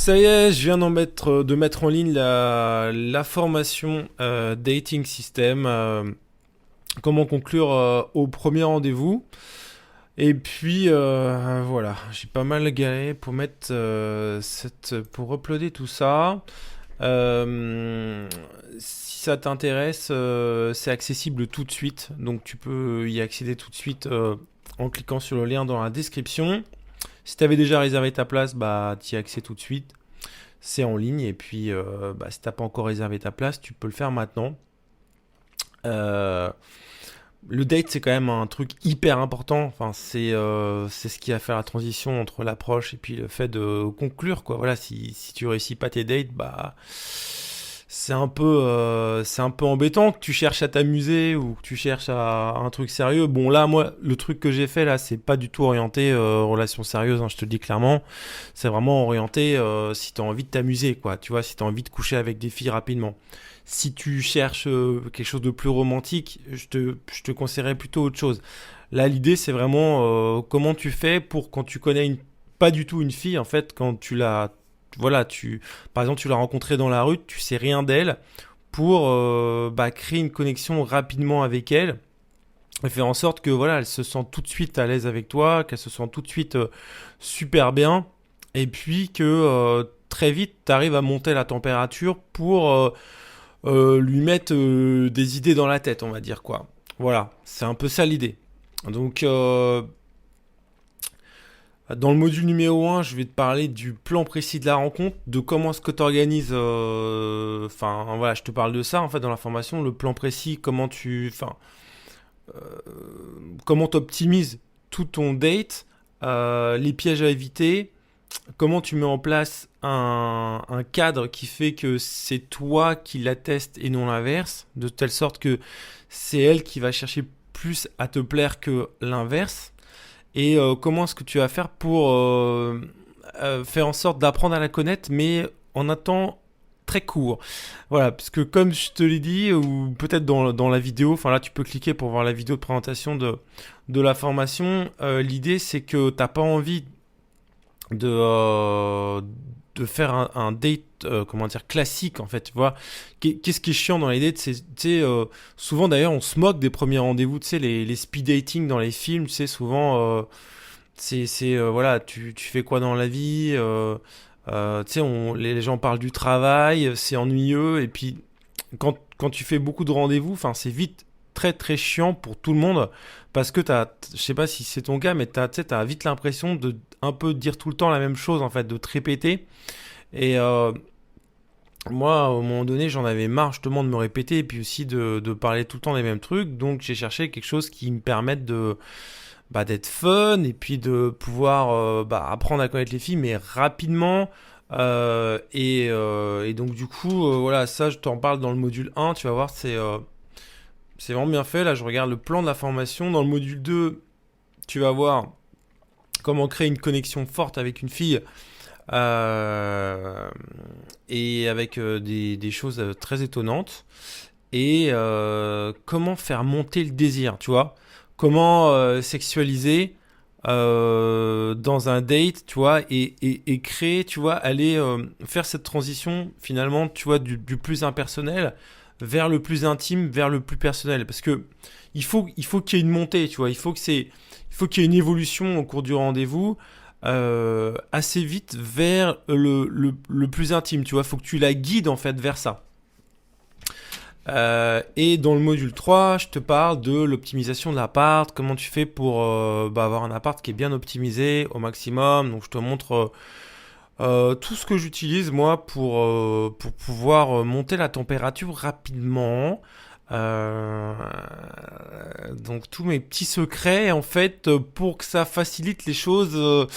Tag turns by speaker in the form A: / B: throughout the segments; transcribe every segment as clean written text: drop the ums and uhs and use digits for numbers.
A: Ça y est, je viens de mettre en ligne la formation Dating System. Comment conclure au premier rendez-vous. Et puis voilà, j'ai pas mal galéré pour mettre pour uploader tout ça. Si ça t'intéresse, c'est accessible tout de suite. Donc tu peux y accéder tout de suite en cliquant sur le lien dans la description. Si tu avais déjà réservé ta place, bah tu y as accès tout de suite. C'est en ligne et puis si t'as pas encore réservé ta place, tu peux le faire maintenant. Euh, le date, c'est quand même un truc hyper important. Enfin, c'est ce qui va faire la transition entre l'approche et puis le fait de conclure, quoi. Voilà, si tu réussis pas tes dates, bah c'est un peu embêtant que tu cherches à t'amuser ou que tu cherches à un truc sérieux. Bon, là, moi, le truc que j'ai fait là, c'est pas du tout orienté relation sérieuse, hein, je te le dis clairement. C'est vraiment orienté si t'as envie de t'amuser, quoi. Tu vois, si t'as envie de coucher avec des filles rapidement. Si tu cherches quelque chose de plus romantique, je te conseillerais plutôt autre chose. Là, l'idée, c'est vraiment comment tu fais pour quand tu connais pas du tout une fille, en fait, quand tu l'as, voilà, par exemple, tu l'as rencontrée dans la rue, tu sais rien d'elle, pour créer une connexion rapidement avec elle et faire en sorte que voilà, elle se sent tout de suite à l'aise avec toi, qu'elle se sent tout de suite super bien, et puis que très vite, tu arrives à monter la température pour lui mettre des idées dans la tête, on va dire quoi. Voilà, c'est un peu ça l'idée. Donc, dans le module numéro un, je vais te parler du plan précis de la rencontre, de comment est-ce que tu organises. Enfin, voilà, je te parle de ça en fait dans la formation, le plan précis, euh, comment t'optimises tout ton date, les pièges à éviter, comment tu mets en place un cadre qui fait que c'est toi qui l'atteste et non l'inverse, de telle sorte que c'est elle qui va chercher plus à te plaire que l'inverse. Et comment est-ce que tu vas faire pour faire en sorte d'apprendre à la connaître, mais en un temps très court. Voilà, parce que comme je te l'ai dit, ou peut-être dans la vidéo, enfin là tu peux cliquer pour voir la vidéo de présentation de la formation, l'idée c'est que t'as pas envie de, euh, de faire un date, comment dire, classique en fait, tu vois. Qu'est-ce qui est chiant dans les dates, c'est, tu sais, souvent d'ailleurs on se moque des premiers rendez-vous, tu sais, les speed dating dans les films, tu sais, souvent, voilà, tu fais quoi dans la vie, tu sais, les gens parlent du travail, c'est ennuyeux, et puis quand tu fais beaucoup de rendez-vous, enfin, c'est vite très très chiant pour tout le monde parce que je sais pas si c'est ton cas, mais tu sais, t'as vite l'impression de un peu dire tout le temps la même chose en fait, de te répéter. Et moi, au moment donné, j'en avais marre justement de me répéter et puis aussi de parler tout le temps des mêmes trucs. Donc j'ai cherché quelque chose qui me permette d'être fun et puis de pouvoir apprendre à connaître les filles, mais rapidement. Et donc du coup, voilà, ça je t'en parle dans le module un, tu vas voir, c'est vraiment bien fait. Là, je regarde le plan de la formation. Dans le module 2, tu vas voir comment créer une connexion forte avec une fille euh, et avec des choses très étonnantes. Et comment faire monter le désir, tu vois. Comment sexualiser dans un date, tu vois, et créer, tu vois, aller faire cette transition finalement, tu vois, du plus impersonnel vers le plus intime, vers le plus personnel. Parce que il faut qu'il y ait une montée, tu vois, il faut qu'il y ait une évolution au cours du rendez-vous assez vite vers le plus intime, tu vois, il faut que tu la guides en fait vers ça. Et dans le module 3, je te parle de l'optimisation de l'appart, comment tu fais pour avoir un appart qui est bien optimisé au maximum. Donc je te montre tout ce que j'utilise moi pour pouvoir monter la température rapidement. Euh, donc tous mes petits secrets en fait pour que ça facilite les choses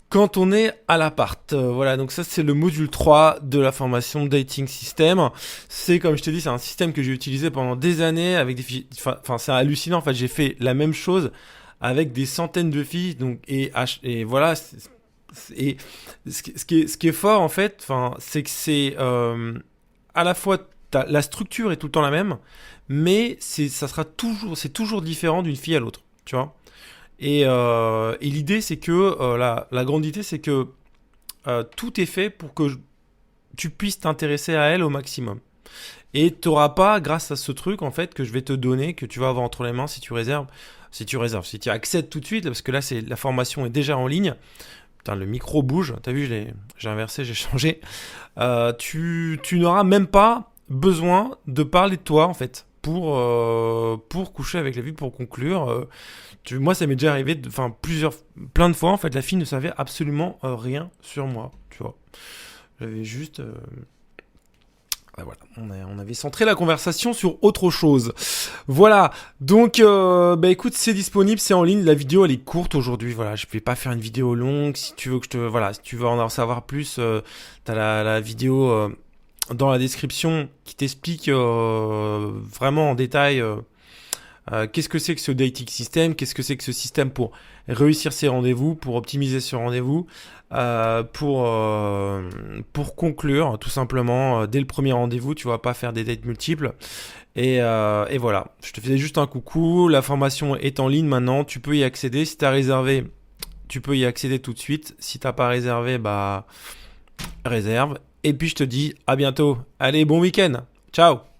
A: quand on est à l'appart. Voilà, donc ça c'est le module 3 de la formation Dating System. C'est comme je t'ai dit, c'est un système que j'ai utilisé pendant des années avec des filles. Enfin, c'est hallucinant. En fait, j'ai fait la même chose avec des centaines de filles. Donc et voilà. Et ce qui est fort en fait, enfin, c'est que c'est à la fois la structure est tout le temps la même, mais c'est toujours différent d'une fille à l'autre. Tu vois. Et l'idée, c'est que la grande idée, c'est que tout est fait pour que tu puisses t'intéresser à elle au maximum. Et tu n'auras pas, grâce à ce truc en fait que je vais te donner, que tu vas avoir entre les mains si tu réserves, si tu accèdes tout de suite, parce que là la formation est déjà en ligne. Putain, le micro bouge, t'as vu, j'ai inversé, j'ai changé. Tu n'auras même pas besoin de parler de toi en fait pour coucher avec la fille, pour conclure. Moi, ça m'est déjà arrivé, plein de fois en fait, la fille ne savait absolument rien sur moi, tu vois. J'avais juste voilà, on avait centré la conversation sur autre chose. Voilà, donc écoute, c'est disponible, c'est en ligne. La vidéo elle est courte aujourd'hui. Voilà, je vais pas faire une vidéo longue. Si tu veux si tu veux en savoir plus, t'as la vidéo dans la description qui t'explique vraiment en détail. Qu'est-ce que c'est que ce dating system? Qu'est-ce que c'est que ce système pour réussir ses rendez-vous, pour optimiser ce rendez-vous, pour conclure tout simplement dès le premier rendez-vous, tu vas pas faire des dates multiples. Et voilà, je te faisais juste un coucou. La formation est en ligne maintenant, tu peux y accéder. Si tu as réservé, tu peux y accéder tout de suite. Si t'as pas réservé, réserve. Et puis je te dis à bientôt. Allez, bon week-end. Ciao.